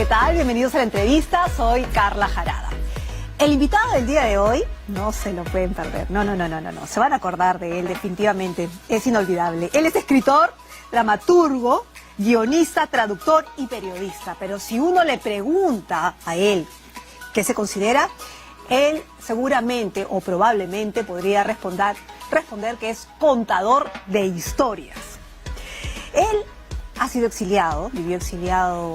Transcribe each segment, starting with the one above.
tal? Bienvenidos a la entrevista, soy Carla Jarada. El invitado del día de hoy, no se lo pueden perder, no, se van a acordar de él definitivamente, es inolvidable. Él es escritor, dramaturgo, guionista, traductor y periodista, pero si uno le pregunta a él qué se considera, él seguramente o probablemente podría responder que es contador de historias. Él ha sido exiliado, vivió exiliado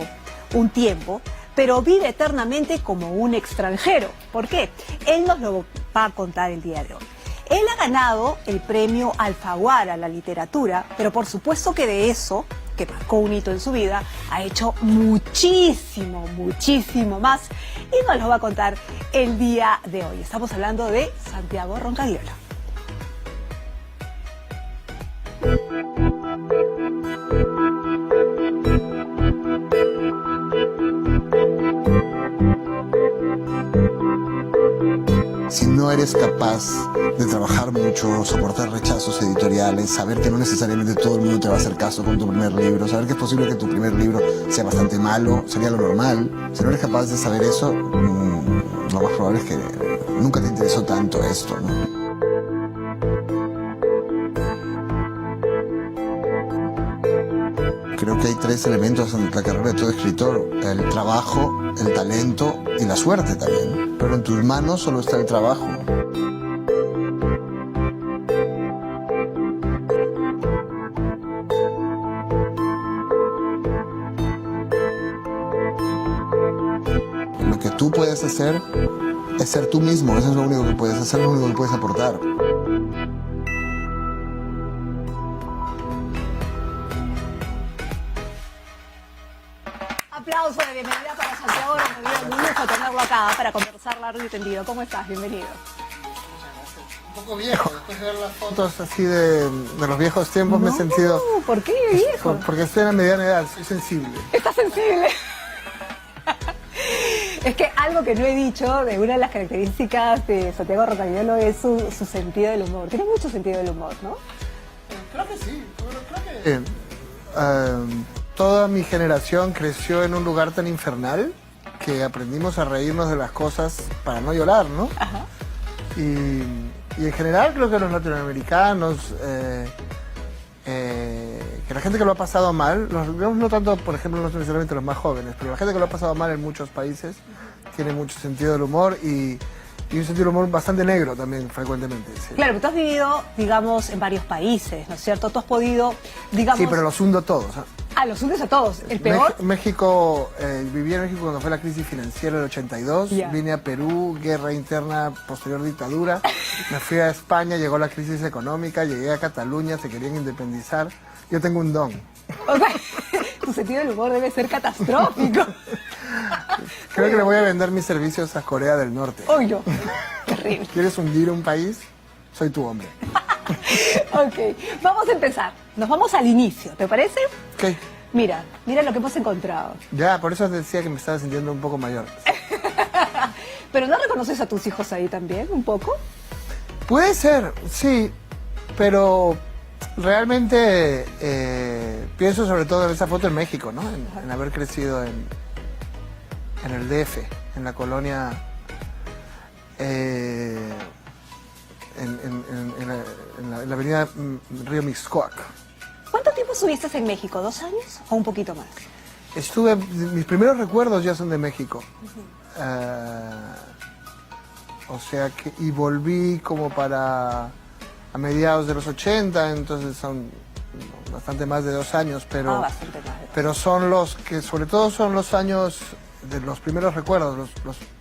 un tiempo, pero vive eternamente como un extranjero. ¿Por qué? Él nos lo va a contar el día de hoy. Él ha ganado el premio Alfaguara a la literatura, pero por supuesto que de eso, que marcó un hito en su vida, ha hecho muchísimo más y nos lo va a contar el día de hoy. Estamos hablando de Santiago Roncagiola. Si no eres capaz de trabajar mucho, soportar rechazos editoriales, saber que no necesariamente todo el mundo te va a hacer caso con tu primer libro, saber que es posible que tu primer libro sea bastante malo, sería lo normal. Si no eres capaz de saber eso, lo más probable es que nunca te interesó tanto esto, ¿no? Creo que hay tres elementos en la carrera de todo escritor: el trabajo, el talento y la suerte también. Pero en tus manos solo está el trabajo. Lo que tú puedes hacer es ser tú mismo. Eso es lo único que puedes hacer, lo único que puedes aportar. Aplauso de bienvenida para Santiago Roncagiola. Un lujo tenerlo acá para conversar largo y tendido. ¿Cómo estás? Bienvenido. Un poco viejo, después de ver las fotos así de los viejos tiempos me he sentido... ¿Por qué viejo? Porque estoy en la mediana edad, soy sensible. ¿Estás sensible? Es que algo que no he dicho de una de las características de Santiago Roncagiola es su sentido del humor. Tiene mucho sentido del humor, ¿no? Creo que sí. Creo que... toda mi generación creció en un lugar tan infernal que aprendimos a reírnos de las cosas para no llorar, ¿no? Ajá. Y en general creo que los latinoamericanos, que la gente que lo ha pasado mal, no tanto, por ejemplo, no necesariamente los más jóvenes, pero la gente que lo ha pasado mal en muchos países tiene mucho sentido del humor y un sentido del humor bastante negro también, frecuentemente. Sí. Claro, pero tú has vivido, digamos, en varios países, ¿no es cierto? Tú has podido, digamos... Sí, pero los hundo todos. Ah, los hundes a todos. ¿El peor? México, viví en México cuando fue la crisis financiera del 82, vine a Perú, guerra interna, posterior dictadura, me fui a España, llegó la crisis económica, llegué a Cataluña, se querían independizar. Yo tengo un don. O sea, tu sentido del humor debe ser catastrófico. Creo que le voy a vender mis servicios a Corea del Norte. Uy, no. Terrible. ¿Quieres hundir un país? Soy tu hombre. Ok, vamos a empezar. Nos vamos al inicio, ¿te parece? ¿Qué? Mira lo que hemos encontrado. Ya, por eso decía que me estaba sintiendo un poco mayor. ¿Pero no reconoces a tus hijos ahí también, un poco? Puede ser, sí, pero realmente pienso sobre todo en esa foto en México, ¿no? En haber crecido en el DF, en la colonia, en la avenida Río Mixcoac. ¿Cuánto tiempo estuviste en México? ¿2 años o un poquito más? Mis primeros recuerdos ya son de México. O sea que, y volví como a mediados de los 80, entonces son bastante más de 2 años, pero, bastante más. Pero son los que, sobre todo son los años de los primeros recuerdos,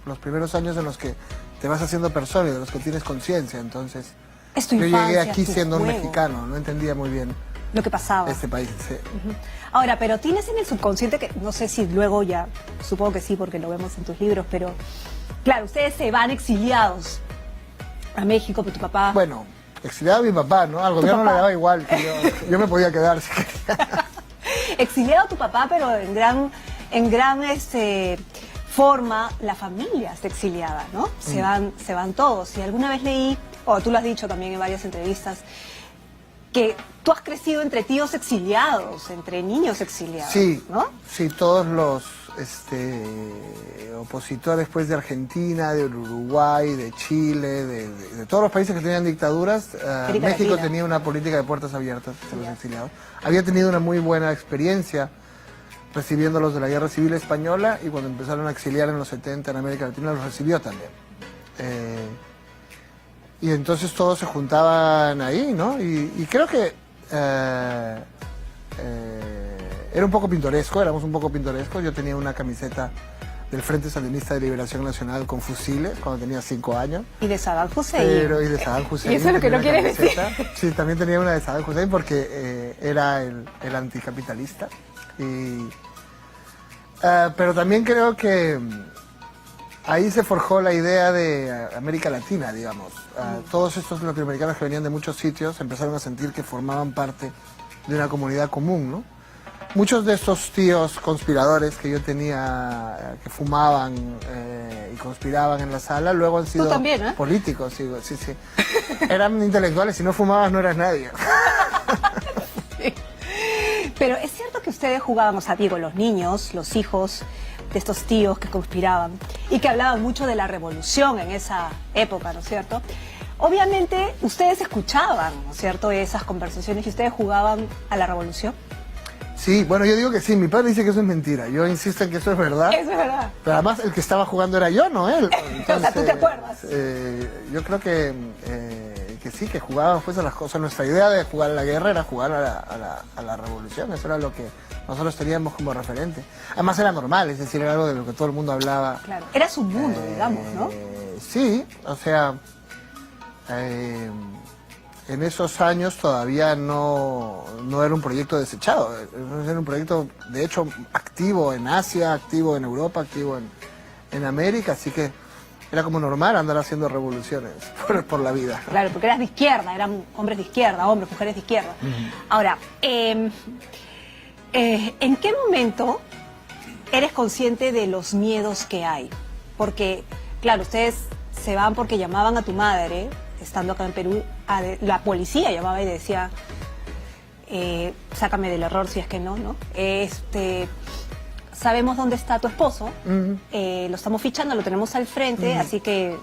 los primeros años en los que te vas haciendo persona y de los que tienes conciencia, entonces yo llegué aquí siendo un mexicano, no entendía muy bien lo que pasaba. Este país, sí. Ahora, pero tienes en el subconsciente que, no sé si luego ya, supongo que sí porque lo vemos en tus libros, pero claro, ustedes se van exiliados a México, pero tu papá... Bueno, exiliado mi papá, ¿no? Al gobierno le daba igual, que yo me podía quedar si quería. Exiliado tu papá, pero en gran forma la familia está exiliada, ¿no? Se van todos. Y alguna vez leí, o tú lo has dicho también en varias entrevistas, que tú has crecido entre tíos exiliados, entre niños exiliados, sí, ¿no? Sí, todos los opositores pues, de Argentina, de Uruguay, de Chile, de todos los países que tenían dictaduras, México Latina. tenía una política de puertas abiertas a los exiliados. Había tenido una muy buena experiencia recibiéndolos de la Guerra Civil Española, y cuando empezaron a exiliar en los 70 en América Latina los recibió también. Y entonces todos se juntaban ahí, ¿no? Y creo que era un poco pintoresco, éramos un poco pintorescos. Yo tenía una camiseta del Frente Sandinista de Liberación Nacional con fusiles cuando tenía 5 años. Y de Saddam Hussein. Y de Saddam Hussein. Y eso es lo que no quieres decir. Sí, también tenía una de Saddam Hussein porque era el anticapitalista. Pero también creo que ahí se forjó la idea de América Latina, digamos. Todos estos latinoamericanos que venían de muchos sitios empezaron a sentir que formaban parte de una comunidad común, ¿no? Muchos de estos tíos conspiradores que yo tenía, que fumaban y conspiraban en la sala, luego han sido también, ¿eh? políticos, sí. Eran intelectuales, si no fumabas no eras nadie. Pero es cierto que ustedes jugaban, o sea, digo, los niños, los hijos de estos tíos que conspiraban y que hablaban mucho de la revolución en esa época, ¿no es cierto? Obviamente ustedes escuchaban, ¿no es cierto?, esas conversaciones, y ustedes jugaban a la revolución. Sí, bueno, yo digo que sí, mi padre dice que eso es mentira, yo insisto en que eso es verdad. Eso es verdad. Pero además el que estaba jugando era yo, no él. Entonces, O sea, ¿tú te acuerdas? Yo creo que sí, que jugábamos pues a las cosas. Nuestra idea de jugar a la guerra era jugar a la revolución, eso era lo que nosotros teníamos como referente. Además era normal, es decir, era algo de lo que todo el mundo hablaba. Claro, era su mundo, digamos, ¿no? Sí, o sea, en esos años todavía no era un proyecto desechado, era un proyecto de hecho activo en Asia, activo en Europa, activo en América, así que era como normal andar haciendo revoluciones por la vida. Claro, porque eras de izquierda, eran hombres de izquierda, hombres, mujeres de izquierda. Ahora, ¿en qué momento eres consciente de los miedos que hay? Porque, claro, ustedes se van porque llamaban a tu madre, estando acá en Perú, la policía llamaba y decía, sácame del error si es que no, ¿no? Sabemos dónde está tu esposo, lo estamos fichando, lo tenemos al frente, así que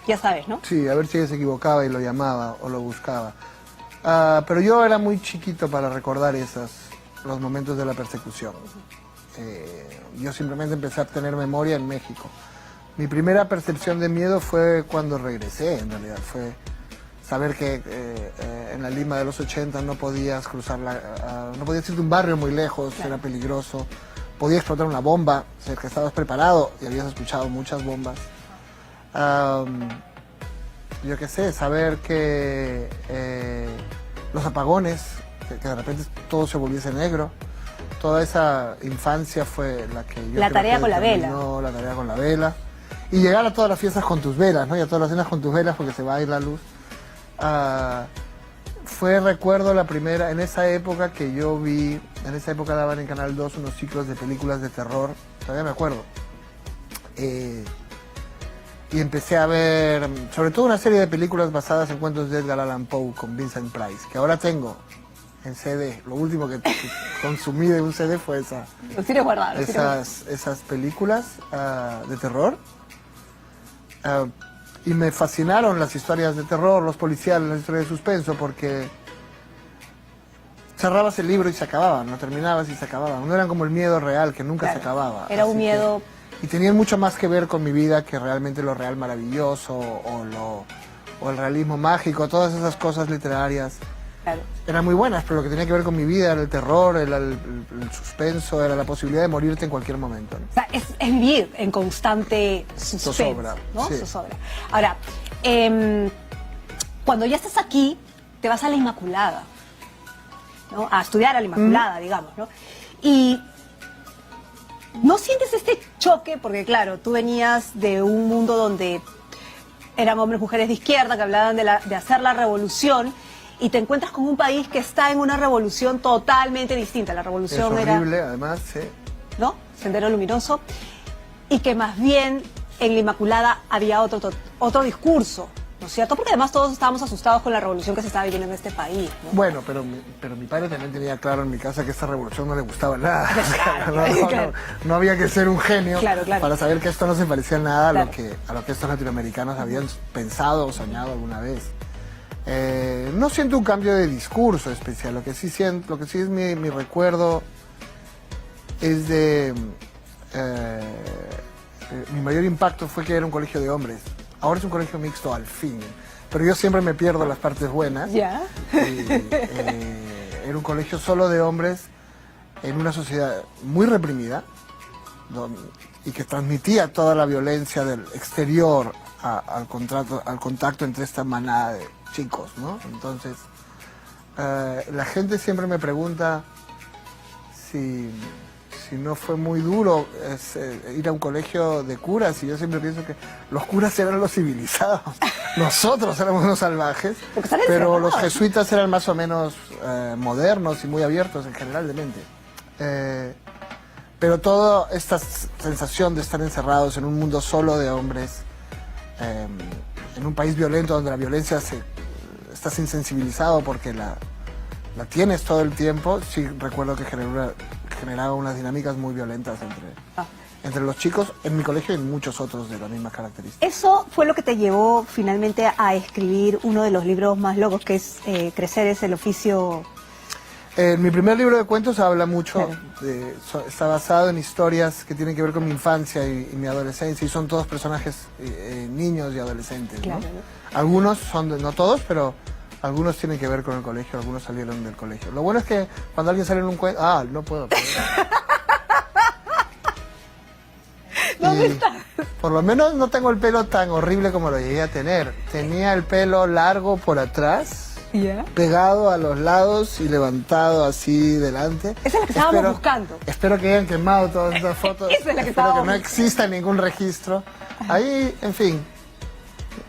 ya sabes, ¿no? Sí, a ver si ella se equivocaba y lo llamaba o lo buscaba. Pero yo era muy chiquito para recordar los momentos de la persecución. Yo simplemente empecé a tener memoria en México. Mi primera percepción de miedo fue cuando regresé, en realidad. Fue saber que en la Lima de los 80 no podías cruzar no podías ir de un barrio muy lejos, claro. Era peligroso. Podía explotar una bomba, o sea, que estabas preparado y habías escuchado muchas bombas. Yo qué sé, saber que los apagones, que de repente todo se volviese negro. Toda esa infancia fue la que yo La tarea con la vela. La tarea con la vela. Y llegar a todas las fiestas con tus velas, ¿no? Y a todas las cenas con tus velas porque se va a ir la luz. Recuerdo la primera, en esa época que yo vi, en esa época daban en Canal 2 unos ciclos de películas de terror, todavía me acuerdo. Y empecé a ver, sobre todo una serie de películas basadas en cuentos de Edgar Allan Poe con Vincent Price, que ahora tengo en CD. Lo último que consumí de un CD fue esas películas de terror. Y me fascinaron las historias de terror, los policiales, las historias de suspenso, porque cerrabas el libro y se acababan, no terminabas y se acababan. No eran como el miedo real, que nunca se acababa. Era un miedo... Y tenían mucho más que ver con mi vida que realmente lo real maravilloso o el realismo mágico, todas esas cosas literarias. Claro. Eran muy buenas, pero lo que tenía que ver con mi vida era el terror, el suspenso, era la posibilidad de morirte en cualquier momento, ¿no? O sea, es vivir en constante suspenso, zozobra, ¿no? Sí. Zozobra. Ahora, cuando ya estás aquí, te vas a la Inmaculada, ¿no? A estudiar a la Inmaculada, digamos, ¿no? Y ¿no sientes este choque? Porque claro, tú venías de un mundo donde eran hombres, mujeres de izquierda que hablaban de hacer la revolución, y te encuentras con un país que está en una revolución totalmente distinta. La revolución es horrible, además, sí. ¿No? Sendero Luminoso. Y que más bien en la Inmaculada había otro discurso, ¿no es cierto? Porque además todos estábamos asustados con la revolución que se estaba viviendo en este país, ¿no? Bueno, pero mi padre también tenía claro en mi casa que esta revolución no le gustaba nada. Claro, No había que ser un genio Claro. para saber que esto no se parecía en nada Claro. a lo que estos latinoamericanos habían pensado o soñado alguna vez. No siento un cambio de discurso especial, lo que sí es mi recuerdo es de... mi mayor impacto fue que era un colegio de hombres. Ahora es un colegio mixto al fin, pero yo siempre me pierdo las partes buenas. Ya. Era un colegio solo de hombres en una sociedad muy reprimida y que transmitía toda la violencia del exterior al contacto entre esta manada de chicos, ¿no? Entonces, la gente siempre me pregunta si no fue muy duro ir a un colegio de curas, y yo siempre pienso que los curas eran los civilizados, nosotros éramos unos salvajes, pero los jesuitas eran más o menos modernos y muy abiertos en general de mente. Pero toda esta sensación de estar encerrados en un mundo solo de hombres, en un país violento donde la violencia estás insensibilizado porque la tienes todo el tiempo, sí recuerdo que generaba unas dinámicas muy violentas entre los chicos en mi colegio y en muchos otros de las mismas características. Eso fue lo que te llevó finalmente a escribir uno de los libros más locos, que es Crecer es el oficio. Mi primer libro de cuentos habla mucho, Claro. está basado en historias que tienen que ver con mi infancia y mi adolescencia, y son todos personajes niños y adolescentes, Claro, ¿no? ¿no? Algunos son, no todos, pero algunos tienen que ver con el colegio, algunos salieron del colegio. Lo bueno es que cuando alguien sale en un cuento... no puedo. ¿Dónde está? Por lo menos no tengo el pelo tan horrible como lo llegué a tener. Tenía el pelo largo por atrás, ¿Ya? pegado a los lados y levantado así delante. Esa es la que estábamos buscando. Espero que hayan quemado todas estas fotos. Esa es la que espero que no estábamos exista ningún registro. Ahí, en fin,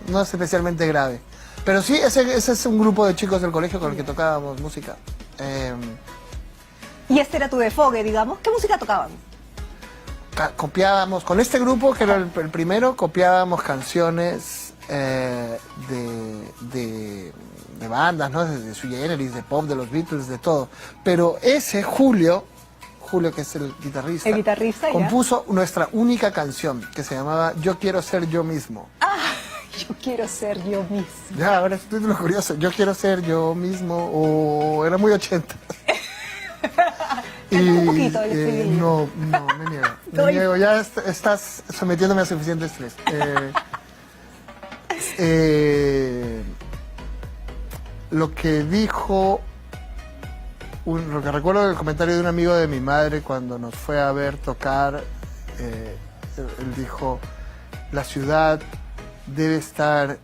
no es especialmente grave. Pero sí, ese es un grupo de chicos del colegio con el que tocábamos música. Y este era tu desfogue, digamos. ¿Qué música tocaban? Copiábamos, con este grupo, que era el primero, copiábamos canciones de bandas, ¿no? De Sui Generis, de pop, de los Beatles, de todo. Pero ese Julio, que es el guitarrista, ¿ya? compuso nuestra única canción, que se llamaba Yo quiero ser yo mismo. Yo quiero ser yo mismo. Ya, ahora es lo curioso. Yo quiero ser yo mismo, o era muy 80. Un poquito del estribillo. No, me niego. Me niego, ya estás sometiéndome a suficiente estrés. Lo que dijo, lo que recuerdo del comentario de un amigo de mi madre cuando nos fue a ver tocar, él dijo, la ciudad debe estar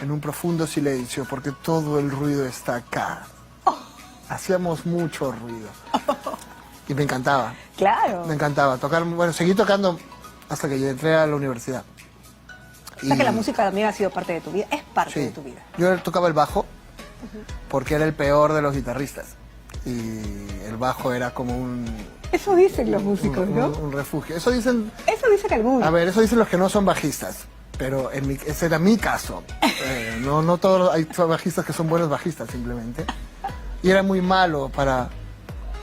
en un profundo silencio porque todo el ruido está acá. Hacíamos mucho ruido. Y me encantaba. Claro. Me encantaba tocar. Bueno, seguí tocando hasta que yo entré a la universidad. O sea que la música también ha sido parte de tu vida. Es parte de tu vida. Yo tocaba el bajo porque era el peor de los guitarristas. Y el bajo era como un... Eso dicen los músicos, ¿no? Un refugio. Eso dicen algunos. A ver, eso dicen los que no son bajistas. Pero ese era mi caso. No todos, hay bajistas que son buenos bajistas simplemente. Y era muy malo para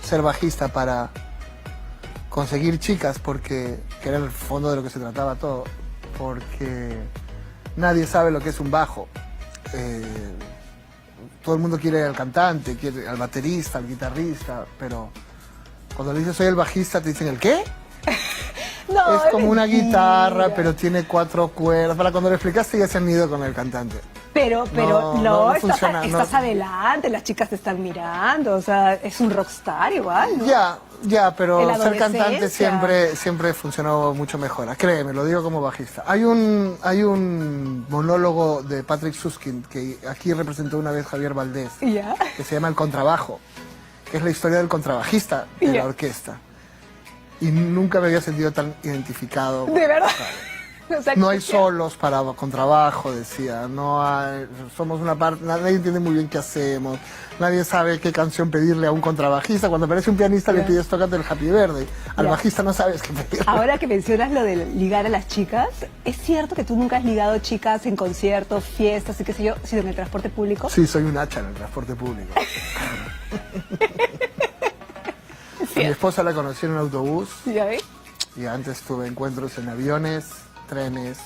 ser bajista, para conseguir chicas, que era el fondo de lo que se trataba todo. Porque nadie sabe lo que es un bajo. Todo el mundo quiere al cantante, quiere al baterista, al guitarrista, pero cuando le dices soy el bajista te dicen ¿el qué? No, es como una mentira. guitarra, pero tiene 4 cuerdas. Para cuando lo explicaste ya se han ido con el cantante. Pero no funciona, estás adelante, las chicas te están mirando, o sea, es un rockstar igual, ¿no? Ya, pero En la ser cantante adolescencia. siempre funcionó mucho mejor. Créeme, lo digo como bajista. Hay un monólogo de Patrick Süskind que aquí representó una vez Javier Valdés, ¿Ya? que se llama El Contrabajo, que es la historia del contrabajista de la orquesta. Y nunca me había sentido tan identificado. ¿De verdad? O sea, No hay solos con trabajo, decía. No hay, somos una parte, nadie entiende muy bien qué hacemos. Nadie sabe qué canción pedirle a un contrabajista. Cuando aparece un pianista le pides tócate el Happy Verde. Al bajista no sabes qué pedirle. Ahora que mencionas lo de ligar a las chicas, ¿es cierto que tú nunca has ligado chicas en conciertos, fiestas y qué sé yo, sino en el transporte público? Sí, soy un hacha en el transporte público. A mi esposa la conocí en un autobús. ¿Ya ves? Y antes tuve encuentros en aviones, trenes,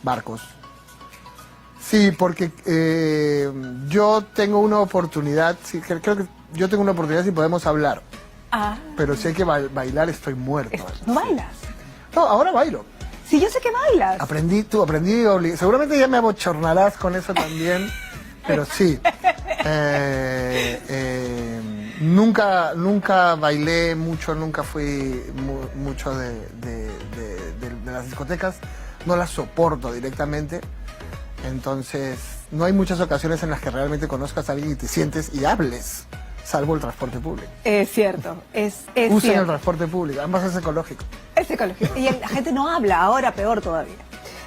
barcos. Sí, porque yo tengo una oportunidad, sí, creo que yo tengo una oportunidad si podemos hablar. Ah. Pero si hay que bailar estoy muerto. ¿No bailas? No, ahora bailo. Sí, yo sé que bailas. Aprendí, seguramente ya me abochornarás con eso también, pero sí. Nunca bailé mucho, nunca fui mucho de las discotecas, no las soporto directamente, entonces no hay muchas ocasiones en las que realmente conozcas a alguien y te sientes y hables, salvo el transporte público. Es cierto, es Usen cierto. el transporte público, además es ecológico. Es ecológico. Y la gente no habla, ahora peor todavía.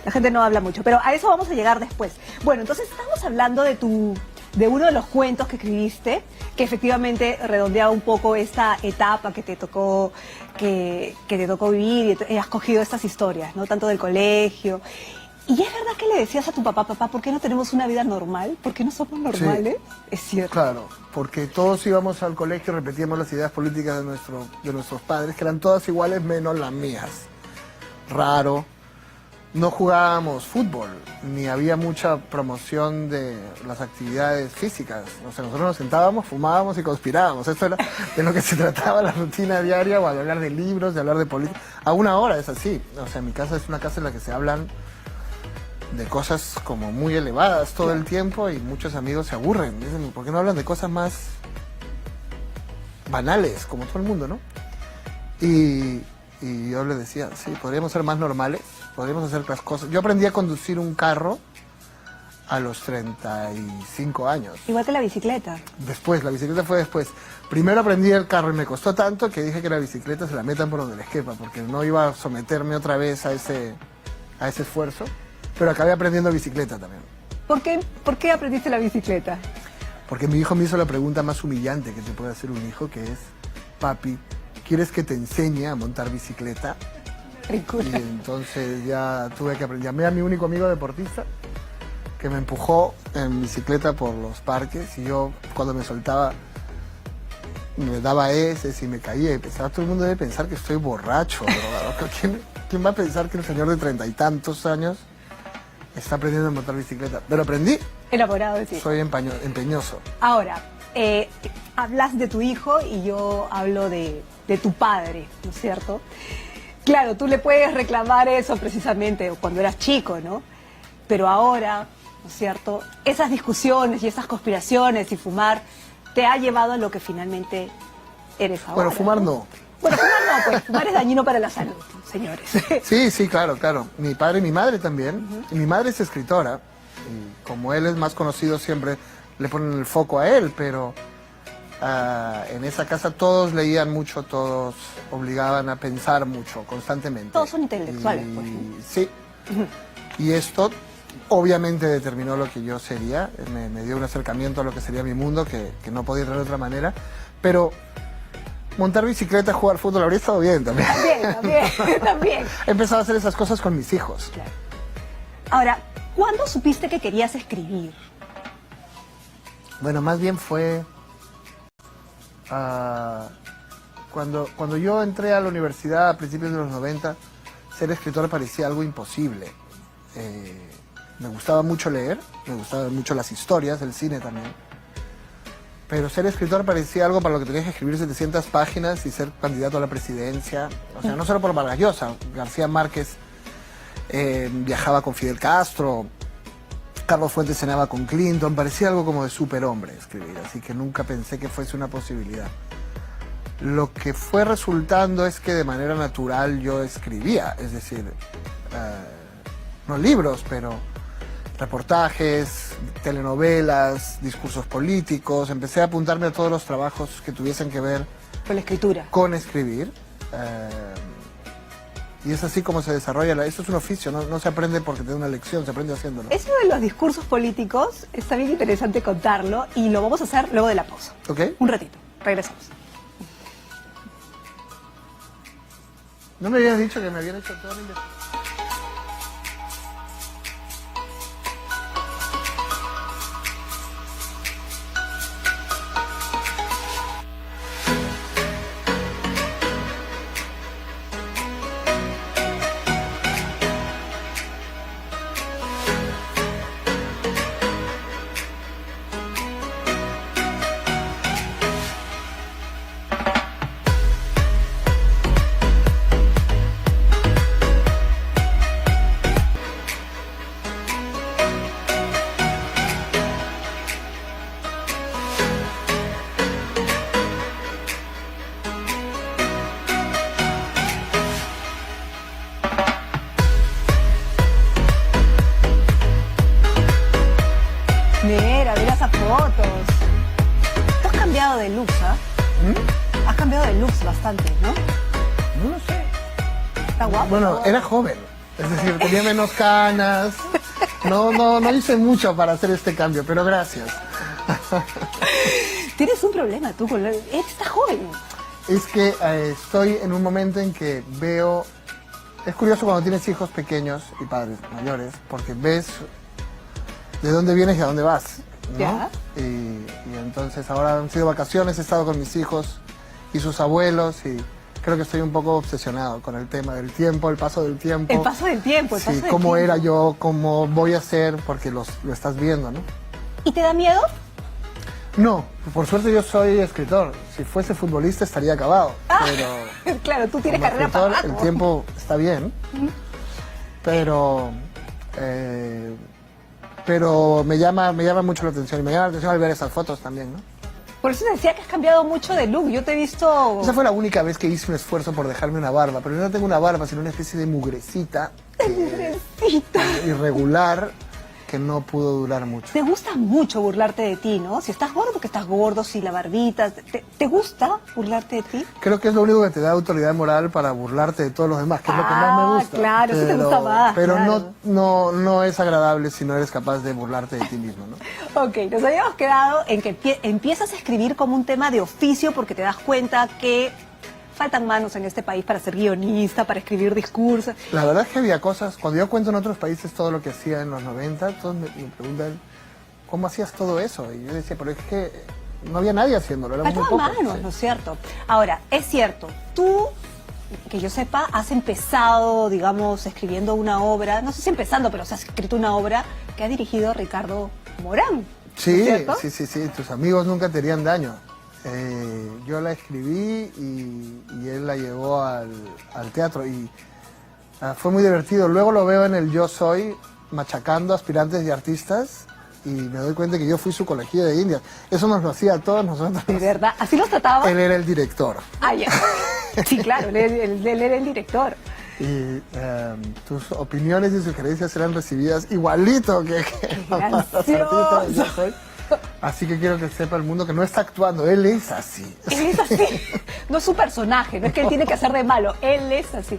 La gente no habla mucho, pero a eso vamos a llegar después. Bueno, entonces estamos hablando de uno de los cuentos que escribiste, que efectivamente redondeaba un poco esta etapa que te tocó, que te tocó vivir y has cogido estas historias, ¿no? Tanto del colegio. ¿Y es verdad que le decías a tu papá, ¿por qué no tenemos una vida normal? ¿Por qué no somos normales? Sí, es cierto. Claro, porque todos íbamos al colegio y repetíamos las ideas políticas de nuestros padres, que eran todas iguales menos las mías. Raro. No jugábamos fútbol, ni había mucha promoción de las actividades físicas. O sea, nosotros nos sentábamos, fumábamos y conspirábamos. Eso era de lo que se trataba la rutina diaria, o de hablar de libros, de hablar de política. Aún ahora es así. O sea, mi casa es una casa en la que se hablan de cosas como muy elevadas todo el tiempo y muchos amigos se aburren. Dicen, ¿por qué no hablan de cosas más banales, como todo el mundo, no? Y yo le decía, sí, podríamos ser más normales, podríamos hacer las cosas. Yo aprendí a conducir un carro a los 35 años. Igual que la bicicleta. Después, la bicicleta fue después. Primero aprendí el carro y me costó tanto que dije que la bicicleta se la metan por donde les quepa, porque no iba a someterme otra vez a ese esfuerzo. Pero acabé aprendiendo bicicleta también. ¿Por qué aprendiste la bicicleta? Porque mi hijo me hizo la pregunta más humillante que te puede hacer un hijo, que es, papi, ¿quieres que te enseñe a montar bicicleta? Ricura. Y entonces ya tuve que aprender. Llamé a mi único amigo deportista que me empujó en bicicleta por los parques y yo cuando me soltaba me daba heces y me caía y pensaba, todo el mundo debe pensar que estoy borracho. ¿Quién va a pensar que el señor de 30 y tantos años está aprendiendo a montar bicicleta? Pero aprendí. Elaborado, decir. Soy empeñoso. Ahora, hablas de tu hijo y yo hablo de tu padre, ¿no es cierto? Claro, tú le puedes reclamar eso precisamente cuando eras chico, ¿no? Pero ahora, ¿no es cierto? Esas discusiones y esas conspiraciones y fumar te ha llevado a lo que finalmente eres ahora. Bueno, fumar no. Bueno, fumar no, pues fumar es dañino para la salud, señores. Sí, claro. Mi padre y mi madre también. Y mi madre es escritora. Y como él es más conocido, siempre le ponen el foco a él, pero en esa casa todos leían mucho, todos obligaban a pensar mucho, constantemente. Todos son intelectuales, pues. Sí. Y esto obviamente determinó lo que yo sería, me dio un acercamiento a lo que sería mi mundo, que no podía ir de otra manera, pero montar bicicleta, jugar fútbol, habría estado bien también. También. He empezado a hacer esas cosas con mis hijos. Claro. Ahora, ¿cuándo supiste que querías escribir? Bueno, más bien fue cuando yo entré a la universidad a principios de los 90, ser escritor parecía algo imposible. Me gustaba mucho leer, me gustaban mucho las historias, el cine también. Pero ser escritor parecía algo para lo que tenías que escribir 700 páginas y ser candidato a la presidencia. O sea, no solo por Vargas Llosa, García Márquez viajaba con Fidel Castro, Carlos Fuentes cenaba con Clinton, parecía algo como de superhombre escribir, así que nunca pensé que fuese una posibilidad. Lo que fue resultando es que de manera natural yo escribía, es decir, no libros, pero reportajes, telenovelas, discursos políticos. Empecé a apuntarme a todos los trabajos que tuviesen que ver con la escritura. Con escribir. Y es así como se desarrolla. Esto es un oficio, no se aprende porque te da una lección, se aprende haciéndolo. Eso de los discursos políticos está bien interesante contarlo y lo vamos a hacer luego de la pausa. ¿Ok? Un ratito, regresamos. ¿No me habías dicho que me habían hecho toda la investigación? Mira esas fotos. Tú has cambiado de looks, ¿ah? Has cambiado de looks bastante, ¿no? No lo sé. Está guapo. Bueno, está guapo. era joven, es decir, tenía menos canas. No hice mucho para hacer este cambio, pero gracias. Tienes un problema tú con estás joven. Es que estoy en un momento en que veo... Es curioso cuando tienes hijos pequeños y padres mayores, porque ves de dónde vienes y a dónde vas, ¿no? Ya. Y entonces ahora han sido vacaciones, he estado con mis hijos y sus abuelos y creo que estoy un poco obsesionado con el tema del tiempo, el paso del tiempo. El paso del tiempo, el Sí, paso del cómo tiempo. era yo, cómo voy a ser, porque lo estás viendo, ¿no? ¿Y te da miedo? No, por suerte yo soy escritor. Si fuese futbolista estaría acabado. Pero Claro, tú tienes como carrera para escritor, rato. el tiempo está bien. Pero me llama mucho la atención. Y me llama la atención al ver esas fotos también, ¿no? Por eso te decía que has cambiado mucho de look. Yo te he visto... Esa fue la única vez que hice un esfuerzo por dejarme una barba. Pero yo no tengo una barba, sino una especie de mugrecita Mugrecita. irregular que no pudo durar mucho. Te gusta mucho burlarte de ti, ¿no? Si estás gordo, porque estás gordo, si la barbita... ¿Te gusta burlarte de ti? Creo que es lo único que te da autoridad moral para burlarte de todos los demás, que es lo que más me gusta. Claro, eso te gusta más. Pero claro. no es agradable si no eres capaz de burlarte de ti mismo, ¿no? Ok, nos habíamos quedado en que empiezas a escribir como un tema de oficio porque te das cuenta que faltan manos en este país para ser guionista, para escribir discursos. La verdad es que había cosas, cuando yo cuento en otros países todo lo que hacía en los 90, todos me preguntan, ¿cómo hacías todo eso? Y yo decía, pero es que no había nadie haciéndolo, éramos muy Faltaban pocos. manos, Sí. ¿no es cierto? Ahora, es cierto, tú, que yo sepa, has empezado, digamos, escribiendo una obra, no sé si empezando, pero has escrito una obra que ha dirigido Ricardo Morán. ¿no es Sí, cierto? sí, tus amigos nunca te harían daño. Yo la escribí y él la llevó al teatro y fue muy divertido. Luego lo veo en el Yo Soy, machacando aspirantes y artistas y me doy cuenta que yo fui su conejillo de indias. Eso nos lo hacía a todos nosotros. De verdad, ¿así los trataba? Él era el director. Ah, ya. Sí, claro, él era el director. Y tus opiniones y sugerencias eran recibidas igualito que los artistas del Yo Soy. Así que quiero que sepa el mundo que no está actuando, él es así. Él es así. No es su personaje, no es que él tiene que hacer de malo, él es así.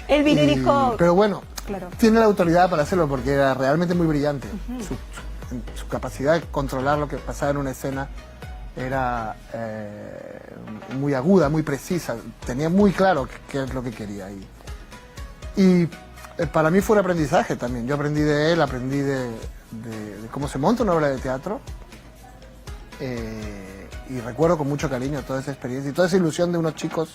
Él vino y dijo... Pero bueno, Claro. tiene la autoridad para hacerlo porque era realmente muy brillante. Su capacidad de controlar lo que pasaba en una escena era muy aguda, muy precisa. Tenía muy claro qué es lo que quería. Y para mí fue un aprendizaje también. Yo aprendí de él, aprendí de cómo se monta una obra de teatro. Y recuerdo con mucho cariño toda esa experiencia y toda esa ilusión de unos chicos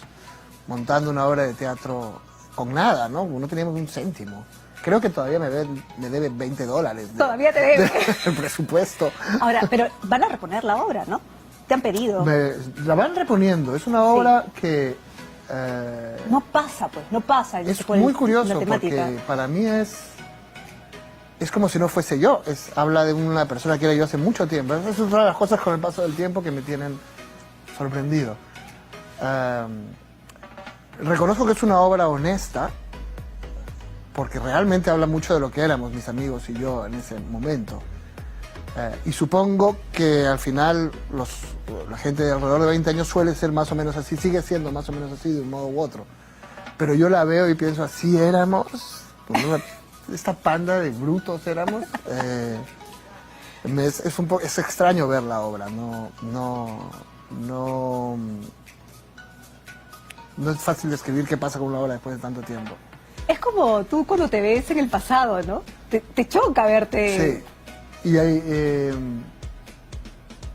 montando una obra de teatro con nada, ¿no? No teníamos un céntimo. Creo que todavía me debe $20. Todavía te debe. El presupuesto. Ahora, pero van a reponer la obra, ¿no? Te han pedido. La van reponiendo. Es una obra que No pasa, pues, no pasa. es por muy la curioso temática. porque para mí es como si no fuese yo. Habla de una persona que era yo hace mucho tiempo. Esas son todas las cosas con el paso del tiempo que me tienen sorprendido. Reconozco que es una obra honesta porque realmente habla mucho de lo que éramos mis amigos y yo en ese momento. Y supongo que al final la gente de alrededor de 20 años suele ser más o menos así, sigue siendo más o menos así de un modo u otro. pero yo la veo y pienso, así éramos, esta panda de brutos éramos. Es extraño ver la obra, no es fácil describir qué pasa con una obra después de tanto tiempo. Es como tú cuando te ves en el pasado, ¿no? Te choca verte. Sí,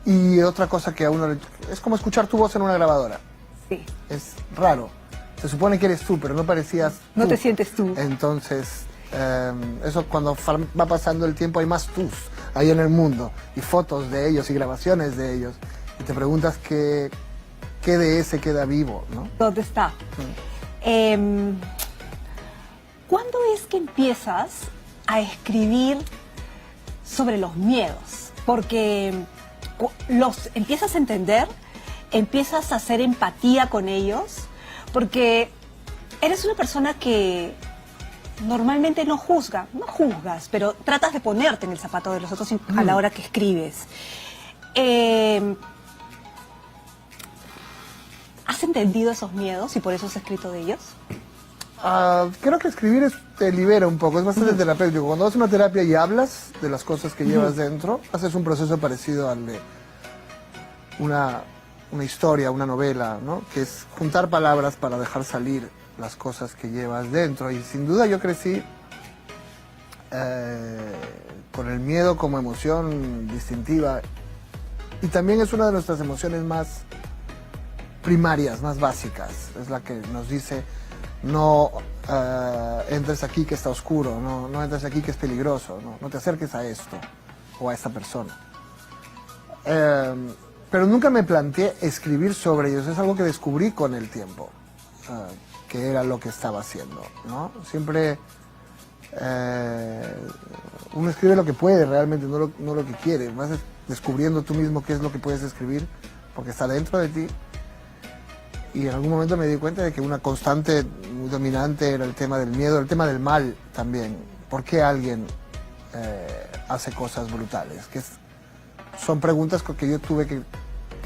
y otra cosa que a uno es como escuchar tu voz en una grabadora. Sí. Es raro. Se supone que eres tú, pero no parecías tú. No te sientes tú. Entonces, eso cuando va pasando el tiempo hay más tus ahí en el mundo, y fotos de ellos y grabaciones de ellos, y te preguntas qué de ese queda vivo, ¿no? ¿Dónde está? ¿Cuándo es que empiezas a escribir sobre los miedos? Porque los empiezas a entender, empiezas a hacer empatía con ellos, porque eres una persona que normalmente no juzgas, pero tratas de ponerte en el zapato de los otros a la hora que escribes. ¿Has entendido esos miedos y por eso has escrito de ellos? Creo que escribir te libera un poco, es bastante terapéutico. Cuando vas a una terapia y hablas de las cosas que llevas dentro, haces un proceso parecido al de una historia, una novela, ¿no? Que es juntar palabras para dejar salir las cosas que llevas dentro. Y sin duda yo crecí con el miedo como emoción distintiva, y también es una de nuestras emociones más primarias, más básicas. Es la que nos dice: no entres aquí que está oscuro, no entres aquí que es peligroso, no te acerques a esto o a esta persona. Pero nunca me planteé escribir sobre ellos, es algo que descubrí con el tiempo, que era lo que estaba haciendo, ¿no? Siempre uno escribe lo que puede realmente, no lo que quiere. Vas descubriendo tú mismo qué es lo que puedes escribir, porque está dentro de ti. Y en algún momento me di cuenta de que una constante muy dominante era el tema del miedo, el tema del mal también. ¿Por qué alguien hace cosas brutales? Son preguntas que yo tuve que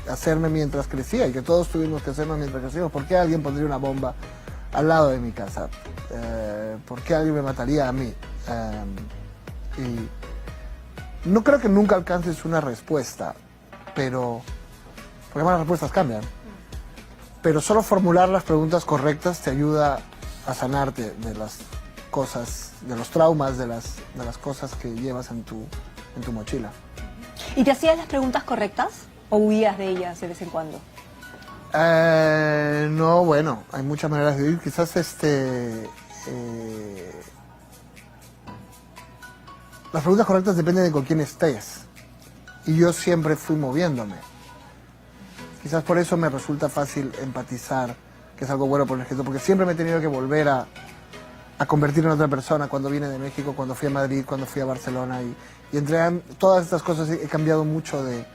hacerme mientras crecía, y que todos tuvimos que hacernos mientras crecíamos. ¿Por qué alguien pondría una bomba al lado de mi casa? ¿Por qué alguien me mataría a mí? Y no creo que nunca alcances una respuesta, porque las respuestas cambian. Pero solo formular las preguntas correctas te ayuda a sanarte de las cosas, de los traumas, de las cosas que llevas en tu mochila. ¿Y te hacías las preguntas correctas o huías de ellas de vez en cuando? No, bueno, hay muchas maneras de vivir. Quizás las preguntas correctas dependen de con quién estés. Y yo siempre fui moviéndome. Quizás por eso me resulta fácil empatizar, que es algo bueno por el escritor, porque siempre me he tenido que volver a convertir en otra persona. Cuando vine de México, cuando fui a Madrid, cuando fui a Barcelona, y entre todas estas cosas he cambiado mucho de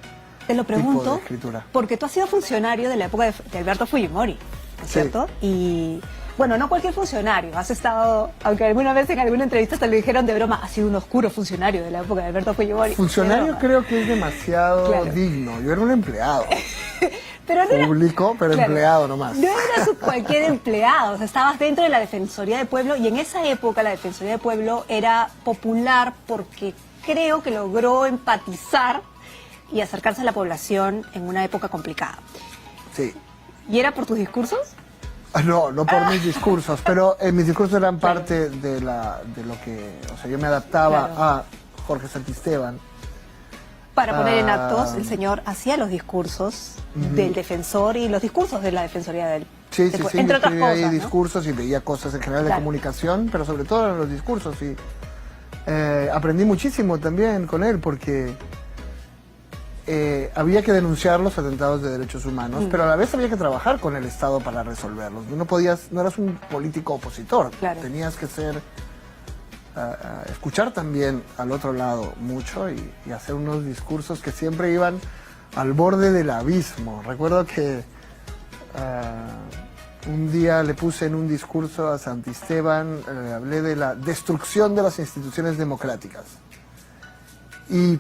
Te lo pregunto, tipo de escritura. Porque tú has sido funcionario de la época de Alberto Fujimori, ¿no es cierto? Y bueno, no cualquier funcionario. Has estado, aunque alguna vez en alguna entrevista te lo dijeron de broma, has sido un oscuro funcionario de la época de Alberto Fujimori. Funcionario creo que es demasiado digno. Yo era un empleado. Pero no público, pero empleado nomás. No eras cualquier empleado, o sea, estabas dentro de la Defensoría del Pueblo, y en esa época la Defensoría del Pueblo era popular porque creo que logró empatizar y acercarse a la población en una época complicada. Sí. ¿Y era por tus discursos? No por mis discursos, pero mis discursos eran parte de lo que, o sea, yo me adaptaba a Jorge Santisteban. Para poner en actos, el señor hacía los discursos del defensor y los discursos de la Defensoría del Sí, entre otras cosas, ahí ¿no? discursos y veía cosas en general de comunicación, pero sobre todo en los discursos. Y aprendí muchísimo también con él, porque había que denunciar los atentados de derechos humanos, pero a la vez había que trabajar con el Estado para resolverlos. No eras un político opositor, tenías que ser... escuchar también al otro lado mucho y hacer unos discursos que siempre iban al borde del abismo. Recuerdo que un día le puse en un discurso a Santisteban, hablé de la destrucción de las instituciones democráticas. Y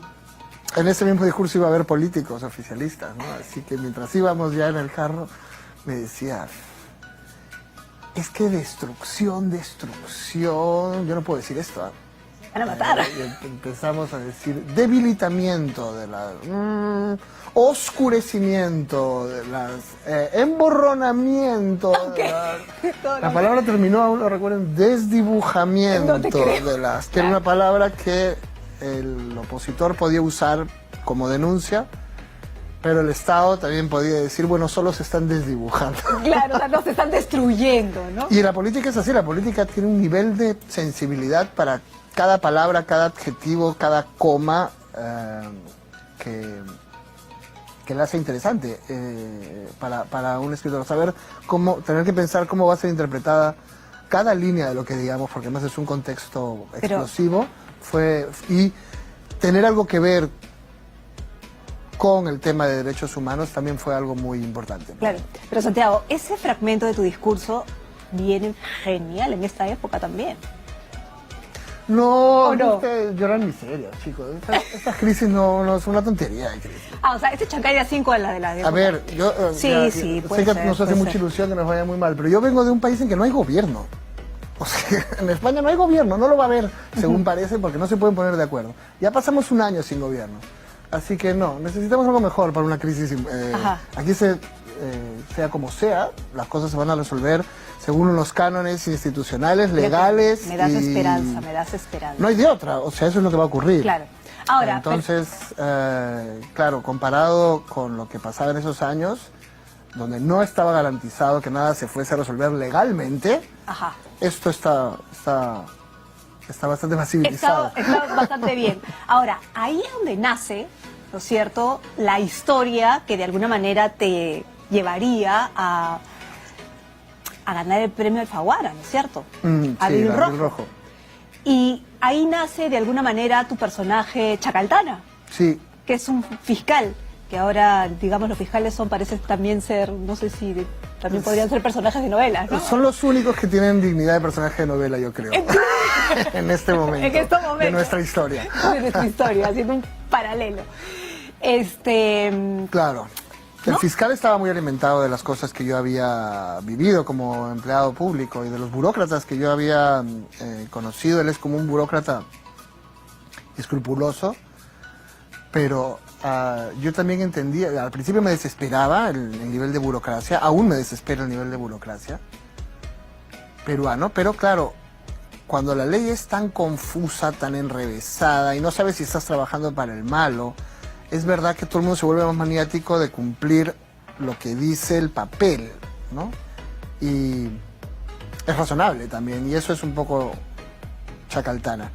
en ese mismo discurso iba a haber políticos oficialistas, ¿no? Así que mientras íbamos ya en el carro, me decía: Es que destrucción, yo no puedo decir esto. Van a matar. Empezamos a decir debilitamiento de las... oscurecimiento de las... emborronamiento de las... La palabra terminó, aún lo recuerden, desdibujamiento de las... Que era una palabra que el opositor podía usar como denuncia, pero el Estado también podía decir, bueno, solo se están desdibujando. Claro, o sea, no se están destruyendo, ¿no? Y la política es así, la política tiene un nivel de sensibilidad para cada palabra, cada adjetivo, cada coma que la hace interesante para un escritor. Saber cómo, tener que pensar cómo va a ser interpretada cada línea de lo que digamos, porque además es un contexto explosivo, y tener algo que ver con el tema de derechos humanos también fue algo muy importante. Claro, pero Santiago, ese fragmento de tu discurso viene genial en esta época también. No, no? Lloran miseria, chicos. Estas crisis no es una tontería de crisis. O sea, este Chancaya 5 es la de la época. A ver, yo sí, sé que nos hace mucha ilusión que nos vaya muy mal, pero yo vengo de un país en que no hay gobierno. O sea, en España no hay gobierno, no lo va a haber, según parece, porque no se pueden poner de acuerdo. Ya pasamos un año sin gobierno. Así que no, necesitamos algo mejor para una crisis. Aquí sea como sea, las cosas se van a resolver según unos cánones institucionales, legales. Me das esperanza, me das esperanza. No hay de otra, o sea, eso es lo que va a ocurrir. Claro. Ahora, entonces, claro, comparado con lo que pasaba en esos años, donde no estaba garantizado que nada se fuese a resolver legalmente, esto está bastante más civilizado. Está bastante bien. Ahora, ahí es donde nace, ¿no es cierto?, la historia que de alguna manera te llevaría a ganar el premio Alfaguara, ¿no es cierto? Abril Rojo. Y ahí nace de alguna manera tu personaje Chacaltana. Sí. Que es un fiscal, que ahora, digamos, los fiscales parecen también ser, no sé si también podrían ser personajes de novelas, ¿no? Son los únicos que tienen dignidad de personaje de novela, yo creo. En este momento. En estos momentos. De nuestra historia. De nuestra historia, haciendo un paralelo. Claro. El fiscal estaba muy alimentado de las cosas que yo había vivido como empleado público y de los burócratas que yo había conocido. Él es como un burócrata escrupuloso, pero yo también entendía, al principio me desesperaba el nivel de burocracia, aún me desespera el nivel de burocracia peruano, pero claro, cuando la ley es tan confusa, tan enrevesada y no sabes si estás trabajando para el malo, es verdad que todo el mundo se vuelve más maniático de cumplir lo que dice el papel, ¿no? Y es razonable también, y eso es un poco Chacaltana.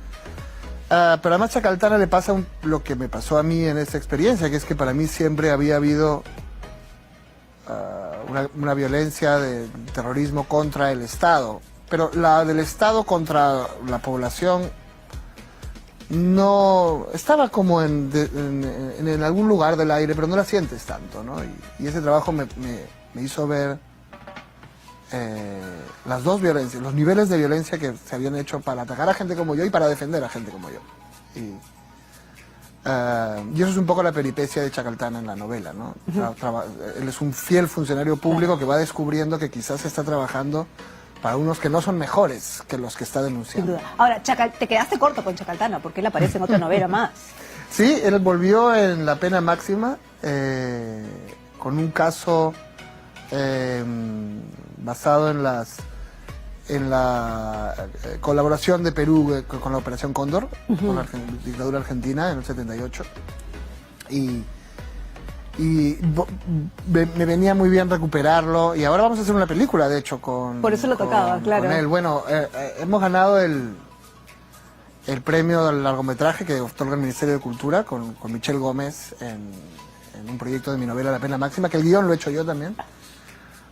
Pero además a Chacaltana le pasa lo que me pasó a mí en esta experiencia, que es que para mí siempre había habido una violencia de terrorismo contra el Estado, pero la del Estado contra la población no estaba como en algún lugar del aire, pero no la sientes tanto, ¿no? Y ese trabajo me hizo ver las dos violencias, los niveles de violencia que se habían hecho para atacar a gente como yo y para defender a gente como yo. Y eso es un poco la peripecia de Chacaltana en la novela, ¿no? Él es un fiel funcionario público que va descubriendo que quizás está trabajando para unos que no son mejores que los que está denunciando. Sin duda. Ahora, te quedaste corto con Chacaltana, porque él aparece en otra novela más. Sí, él volvió en La Pena Máxima, con un caso basado en la colaboración de Perú con la Operación Cóndor, con la dictadura argentina en el 78. Y me venía muy bien recuperarlo, y ahora vamos a hacer una película, de hecho, Por eso lo tocaba, claro. Con él. Bueno, hemos ganado el premio al largometraje que otorga el Ministerio de Cultura con Michelle Gómez en un proyecto de mi novela La Pena Máxima, que el guión lo he hecho yo también.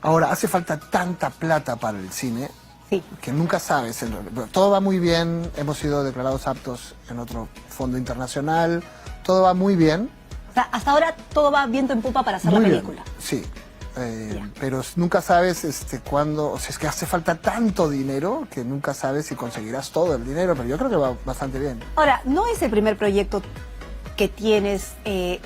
Ahora, hace falta tanta plata para el cine, que nunca sabes. Todo va muy bien, hemos sido declarados aptos en otro fondo internacional, todo va muy bien. O sea, hasta ahora todo va viento en popa para hacer la película. Sí, pero nunca sabes cuándo, o sea, es que hace falta tanto dinero que nunca sabes si conseguirás todo el dinero, pero yo creo que va bastante bien. Ahora, no es el primer proyecto que tienes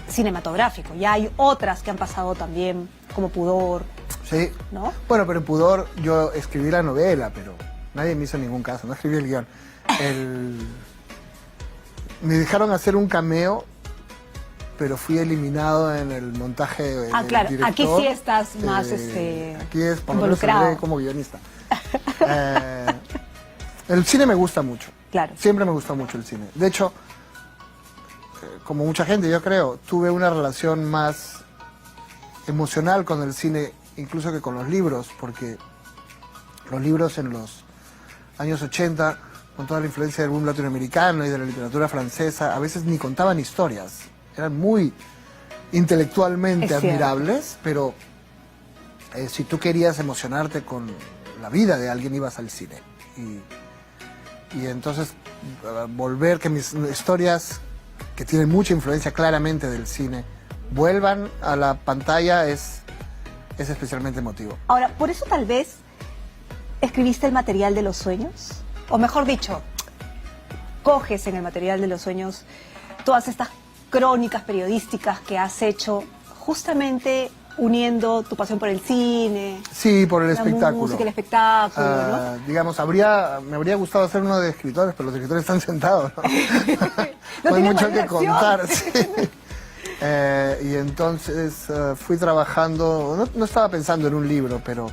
cinematográfico, ya hay otras que han pasado también, como Pudor. Sí. ¿no? Bueno, pero en Pudor yo escribí la novela, pero nadie me hizo ningún caso, no escribí el guión. Me dejaron hacer un cameo, pero fui eliminado en el montaje del Claro, director. aquí sí estás más aquí es por lo menos involucrado. entré como guionista. El cine me gusta mucho. Claro. Siempre me gustó mucho el cine. De hecho, como mucha gente, yo creo, tuve una relación más emocional con el cine, incluso que con los libros, porque los libros en los años 80, con toda la influencia del boom latinoamericano y de la literatura francesa, a veces ni contaban historias. Eran muy intelectualmente admirables, pero si tú querías emocionarte con la vida de alguien, ibas al cine. Y entonces volver que mis historias, que tienen mucha influencia claramente del cine, vuelvan a la pantalla es especialmente emotivo. Ahora, por eso tal vez escribiste el material de los sueños, o mejor dicho, coges en el material de los sueños todas estas crónicas periodísticas que has hecho justamente uniendo tu pasión por el cine. Sí, por el la espectáculo. música, el espectáculo, ¿no? Digamos, me habría gustado hacer uno de escritores, pero los escritores están sentados, ¿no? No hay tienen mucho que mayor acción. contar, sí. Y entonces fui trabajando, no estaba pensando en un libro, pero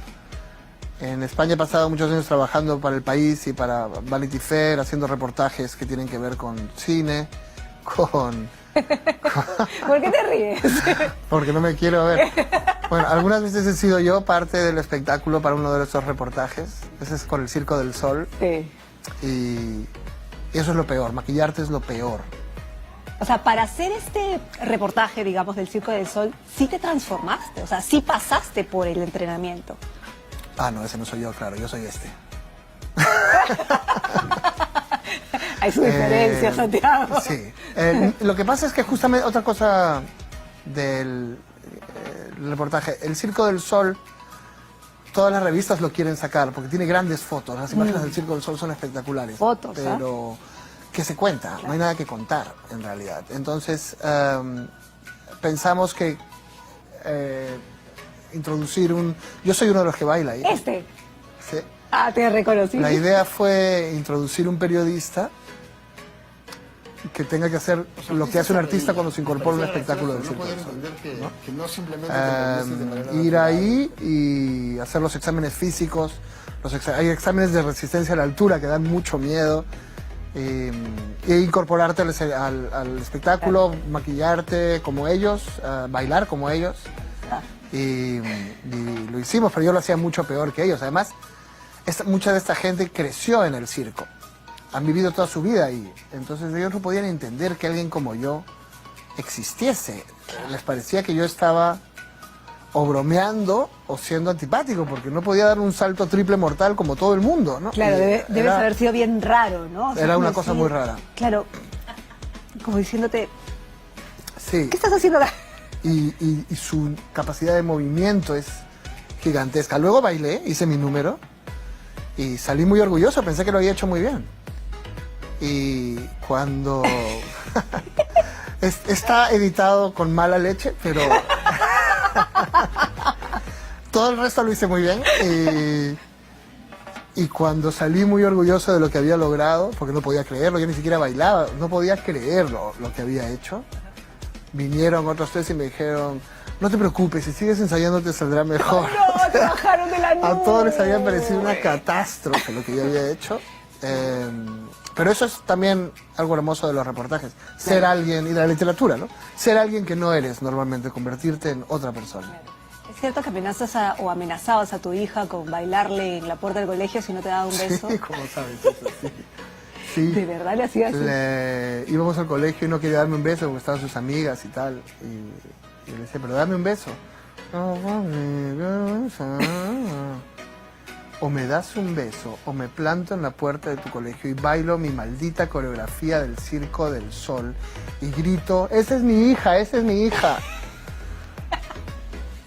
en España he pasado muchos años trabajando para El País y para Vanity Fair, haciendo reportajes que tienen que ver con cine, ¿Por qué te ríes? porque no me quiero ver. Bueno, algunas veces he sido yo parte del espectáculo para uno de esos reportajes. Ese es con el Circo del Sol. Sí. Y eso es lo peor, maquillarte es lo peor. O sea, para hacer este reportaje, digamos, del Circo del Sol, sí te transformaste, o sea, sí pasaste por el entrenamiento. No, ese no soy yo, claro, yo soy este. Hay su diferencia, Santiago. Sí. Lo que pasa es que justamente otra cosa del reportaje, el Circo del Sol, todas las revistas lo quieren sacar porque tiene grandes fotos. Las imágenes del Circo del Sol son espectaculares. Fotos, pero ¿qué se cuenta? No hay nada que contar en realidad. Entonces pensamos que introducir yo soy uno de los que baila ahí. Sí. Te reconocí. La idea fue introducir un periodista que tenga que hacer lo que hace un artista cuando se incorpora a un espectáculo del Circo del Sol. Ir ahí y hacer los exámenes físicos. Hay exámenes de resistencia a la altura que dan mucho miedo. E incorporarte al espectáculo, maquillarte como ellos, bailar como ellos. Y lo hicimos, pero yo lo hacía mucho peor que ellos. Además, mucha de esta gente creció en el circo. Han vivido toda su vida ahí. Entonces ellos no podían entender que alguien como yo existiese. Les parecía que yo estaba o bromeando o siendo antipático, porque no podía dar un salto triple mortal como todo el mundo, ¿no? Claro, debes haber sido bien raro, ¿no? O sea, era una cosa muy rara. Claro, como diciéndote, sí. ¿Qué estás haciendo acá? Y su capacidad de movimiento es gigantesca. Luego bailé, hice mi número y salí muy orgulloso, pensé que lo había hecho muy bien. Y cuando... está editado con mala leche, pero... todo el resto lo hice muy bien. Y cuando salí muy orgulloso de lo que había logrado, porque no podía creerlo, yo ni siquiera bailaba, no podía creer lo que había hecho. Vinieron otros tres y me dijeron, no te preocupes, si sigues ensayando te saldrá mejor. No, te bajaron de la nube. A todos les había parecido una catástrofe lo que yo había hecho. Pero eso es también algo hermoso de los reportajes. Ser alguien, y de la literatura, ¿no? Ser alguien que no eres normalmente, convertirte en otra persona. ¿Es cierto que amenazabas a tu hija con bailarle en la puerta del colegio si no te daba un beso? Sí, ¿cómo sabes eso? Sí. Sí. ¿De verdad le hacías eso? Íbamos al colegio y no quería darme un beso porque estaban sus amigas y tal. Y le decía, pero dame un beso. O me das un beso o me planto en la puerta de tu colegio y bailo mi maldita coreografía del Circo del Sol y grito, ¡esa es mi hija, esa es mi hija!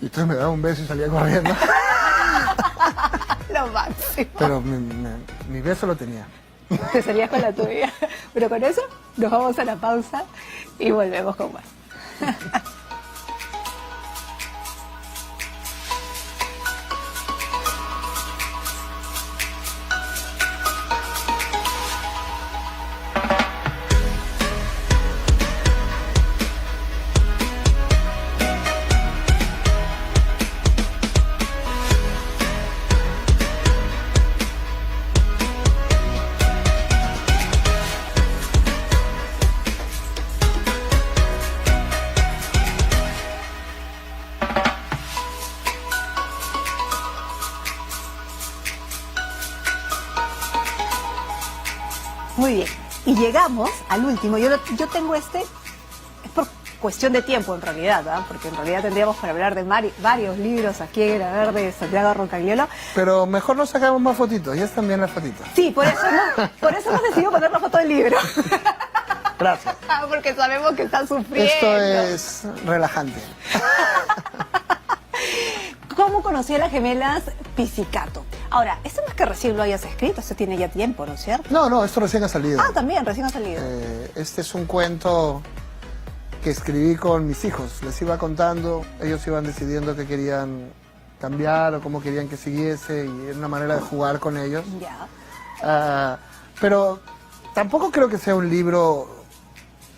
Y entonces me daba un beso y salía corriendo. Lo máximo. Pero mi beso lo tenía. Te salías con la tuya. Pero con eso nos vamos a la pausa y volvemos con más. Muy bien. Y llegamos al último. Yo tengo es por cuestión de tiempo en realidad, ¿verdad? Porque en realidad tendríamos para hablar de varios libros aquí en La Verde de Santiago Roncagliolo. Pero mejor nos sacamos más fotitos, ya están bien las fotitos. Sí, por eso hemos decidido poner la foto del libro. Gracias. Porque sabemos que están sufriendo. Esto es relajante. ¿Cómo conocí a las gemelas Pizzicato? Ahora, esto no es que recién lo hayas escrito, esto tiene ya tiempo, ¿no es cierto? No, esto recién ha salido. Ah, también, recién ha salido. Este es un cuento que escribí con mis hijos. Les iba contando, ellos iban decidiendo qué querían cambiar o cómo querían que siguiese, y era una manera de jugar con ellos. Ya. Pero tampoco creo que sea un libro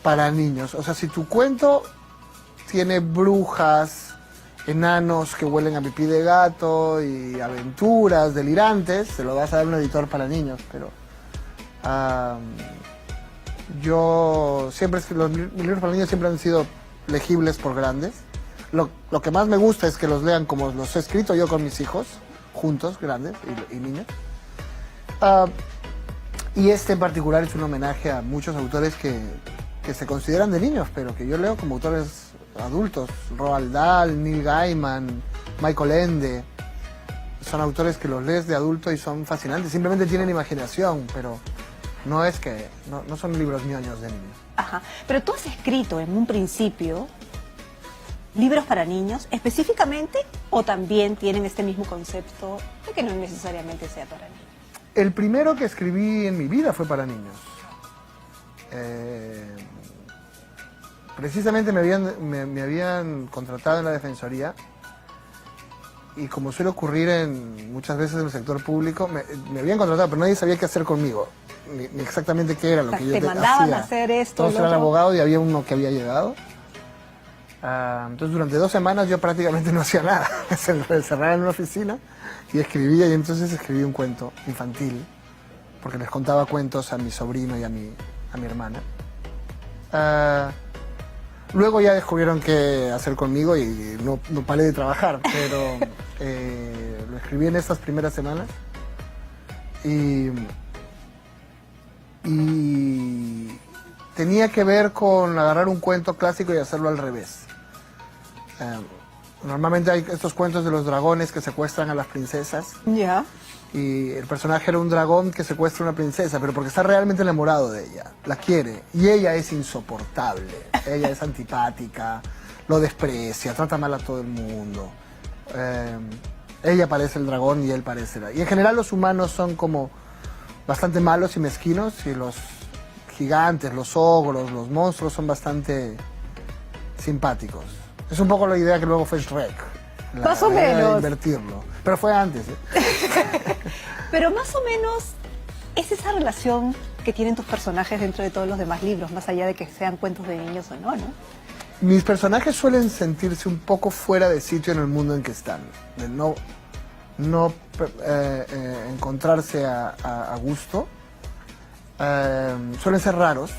para niños. O sea, si tu cuento tiene brujas, enanos que huelen a pipí de gato y aventuras delirantes, se lo vas a dar a un editor para niños, pero yo siempre, mis libros para niños siempre han sido legibles por grandes. Lo que más me gusta es que los lean como los he escrito yo con mis hijos, juntos, grandes y niños. Y este en particular es un homenaje a muchos autores que se consideran de niños, pero que yo leo como autores adultos. Roald Dahl, Neil Gaiman, Michael Ende. Son autores que los lees de adulto y son fascinantes. Simplemente tienen imaginación, pero no es que no son libros ñoños de niños. Ajá. Pero tú has escrito en un principio libros para niños específicamente, o también tienen este mismo concepto de que no necesariamente sea para niños. El primero que escribí en mi vida fue para niños. Precisamente me habían contratado en la Defensoría, y como suele ocurrir muchas veces en el sector público, me habían contratado, pero nadie sabía qué hacer conmigo, ni exactamente qué era lo que yo hacía. Te mandaban a hacer esto. Todos eran abogados y había uno que había llegado. Entonces durante 2 semanas yo prácticamente no hacía nada. Me encerraba en una oficina y escribía, y entonces escribí un cuento infantil, porque les contaba cuentos a mi sobrino y a mi hermana. Luego ya descubrieron qué hacer conmigo y no paré de trabajar, pero lo escribí en estas primeras semanas y tenía que ver con agarrar un cuento clásico y hacerlo al revés. Normalmente hay estos cuentos de los dragones que secuestran a las princesas. Ya. Y el personaje era un dragón que secuestra a una princesa, pero porque está realmente enamorado de ella, la quiere, y ella es insoportable, ella es antipática, lo desprecia, trata mal a todo el mundo. Ella parece el dragón y él parece y en general los humanos son como bastante malos y mezquinos, y los gigantes, los ogros, los monstruos son bastante simpáticos. Es un poco la idea que luego fue Shrek. Más o menos. De invertirlo. Pero fue antes. Pero más o menos es esa relación que tienen tus personajes dentro de todos los demás libros, más allá de que sean cuentos de niños o no, ¿no? Mis personajes suelen sentirse un poco fuera de sitio en el mundo en que están. De no encontrarse a gusto. Suelen ser raros,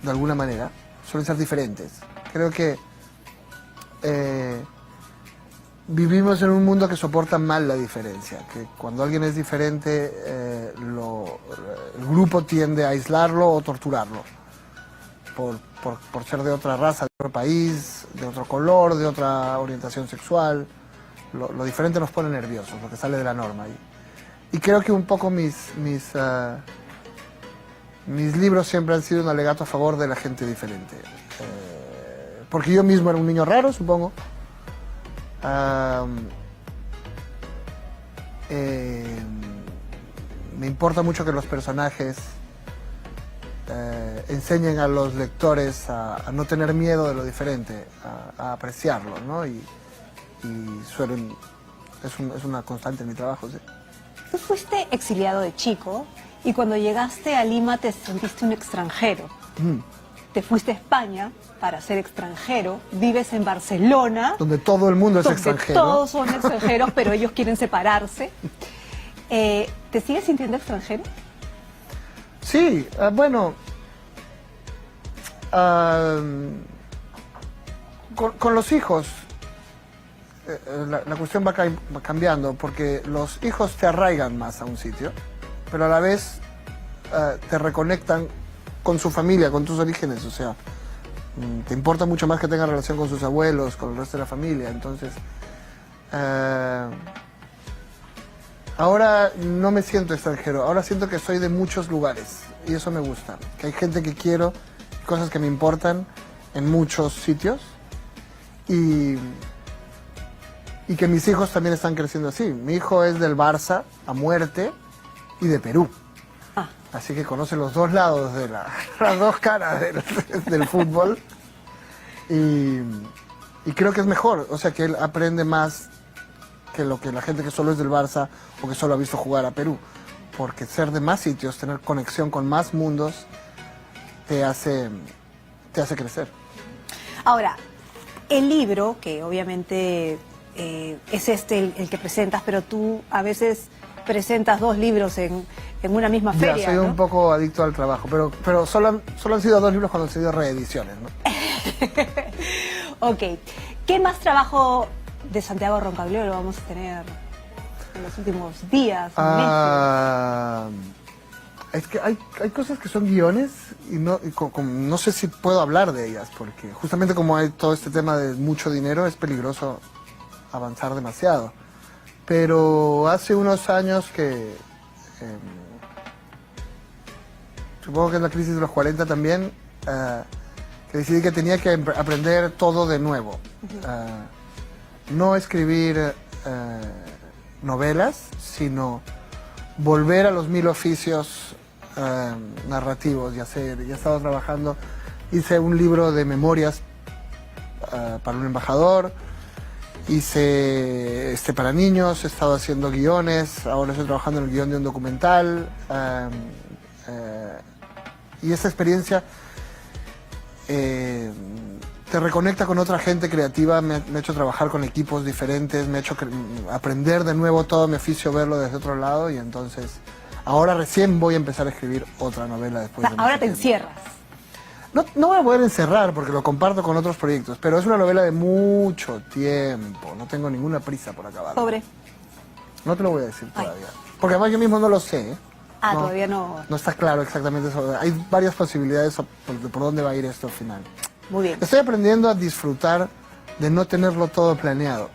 de alguna manera. Suelen ser diferentes. Creo que vivimos en un mundo que soporta mal la diferencia, que cuando alguien es diferente, el grupo tiende a aislarlo o torturarlo, por ser de otra raza, de otro país, de otro color, de otra orientación sexual. Lo diferente nos pone nerviosos, lo que sale de la norma. Y creo que un poco mis libros siempre han sido un alegato a favor de la gente diferente. Porque yo mismo era un niño raro, supongo. Me importa mucho que los personajes enseñen a los lectores a no tener miedo de lo diferente, a apreciarlo, ¿no? Y es una constante en mi trabajo, ¿sí? Tú fuiste exiliado de chico y cuando llegaste a Lima te sentiste un extranjero. Te fuiste a España para ser extranjero, vives en Barcelona. Donde todo el mundo es donde extranjero. Todos son extranjeros, pero ellos quieren separarse. ¿Te sigues sintiendo extranjero? Sí, bueno. Con los hijos, la cuestión va cambiando, porque los hijos te arraigan más a un sitio, pero a la vez te reconectan con su familia, con tus orígenes, o sea, te importa mucho más que tengan relación con sus abuelos, con el resto de la familia, entonces... ahora no me siento extranjero, ahora siento que soy de muchos lugares y eso me gusta, que hay gente que quiero, cosas que me importan en muchos sitios y que mis hijos también están creciendo así. Mi hijo es del Barça a muerte y de Perú. Así que conoce los dos lados de las dos caras del fútbol y creo que es mejor, o sea que él aprende más que lo que la gente que solo es del Barça o que solo ha visto jugar a Perú, porque ser de más sitios, tener conexión con más mundos te hace crecer. Ahora, el libro, que obviamente es el que presentas, pero tú a veces presentas 2 libros en una misma feria, Ya, soy ¿no? un poco adicto al trabajo, pero solo han sido 2 libros cuando han sido reediciones, ¿no? Ok. ¿Qué más trabajo de Santiago Roncagliolo vamos a tener en los últimos días, meses? Es que hay cosas que son guiones y no sé si puedo hablar de ellas, porque justamente como hay todo este tema de mucho dinero, es peligroso avanzar demasiado. Pero hace unos años que, supongo que es la crisis de los 40 también, que decidí que tenía que aprender todo de nuevo. No escribir novelas, sino volver a los 1000 oficios narrativos y hacer. Ya estaba trabajando, hice un libro de memorias para un embajador, hice para niños, he estado haciendo guiones, ahora estoy trabajando en el guión de un documental y esa experiencia te reconecta con otra gente creativa, me ha hecho trabajar con equipos diferentes, me ha hecho aprender de nuevo todo mi oficio, verlo desde otro lado y entonces ahora recién voy a empezar a escribir otra novela después de Ahora mucho te tiempo. encierras. No voy a poder encerrar porque lo comparto con otros proyectos, pero es una novela de mucho tiempo, no tengo ninguna prisa por acabar. ¿Sobre? No te lo voy a decir todavía, porque además yo mismo no lo sé. ¿Eh? Todavía no. No está claro exactamente eso. Hay varias posibilidades por dónde va a ir esto al final. Muy bien. Estoy aprendiendo a disfrutar de no tenerlo todo planeado,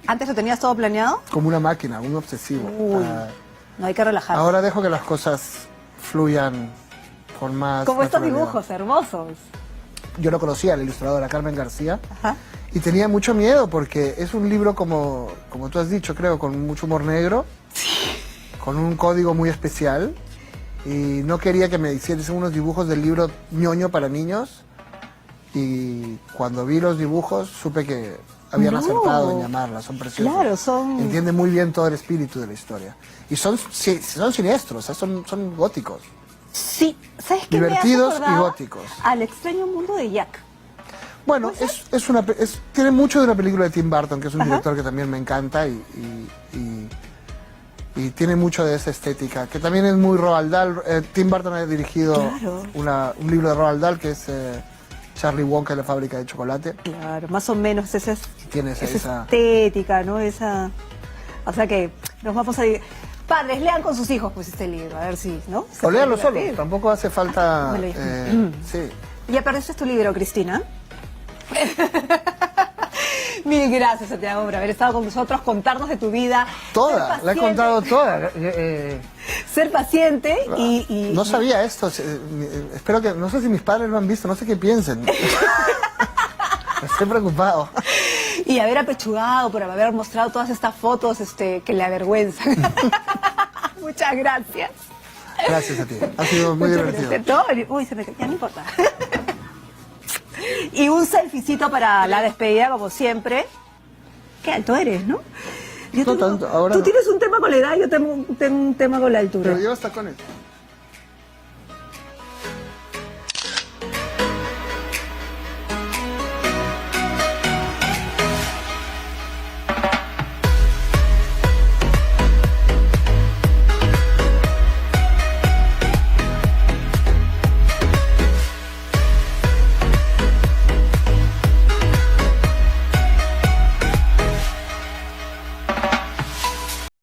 ¿Antes lo tenías todo planeado? como una máquina, un obsesivo. Uy, no hay que relajarse. Ahora dejo que las cosas fluyan con más Como estos naturalidad. dibujos hermosos. Yo lo conocía, la ilustradora Carmen García, Ajá. y tenía mucho miedo porque es un libro como tú has dicho, creo, con mucho humor negro, con un código muy especial, y no quería que me hiciesen unos dibujos del libro ñoño para niños, y cuando vi los dibujos supe que habían acertado en llamarla, son preciosos. Claro, son... Entiende muy bien todo el espíritu de la historia. Y son siniestros, son góticos. Sí, ¿sabes qué? Divertidos me y hace acordar góticos. Al extraño mundo de Jack. Bueno, tiene mucho de una película de Tim Burton, que es un director que también me encanta y tiene mucho de esa estética, que también es muy Roald Dahl. Tim Burton ha dirigido un libro de Roald Dahl que es Charlie Wonka y la fábrica de chocolate. Claro, más o menos esa Tiene esa estética, ¿no? Esa... O sea que nos vamos a... Padres, lean con sus hijos pues este libro, a ver si, ¿no? O léalo solo, tampoco hace falta... me lo dijo. Sí. ¿Ya perdiste tu libro, Cristina? Mil gracias, Santiago, por haber estado con nosotros, contarnos de tu vida. Toda, la he contado toda. Ser paciente y... No sabía esto, espero que, no sé si mis padres lo han visto, no sé qué piensen. Estoy preocupado. Y haber apechugado por haber mostrado todas estas fotos que le avergüenzan. Muchas gracias. Gracias a ti, ha sido muy divertido. Uy, se me ya no importa. Y un selfiecito para la despedida, como siempre. Qué alto eres, ¿no? No tanto, ahora tú no. tienes un tema con la edad, yo tengo un tema con la altura. Pero llevas tacones.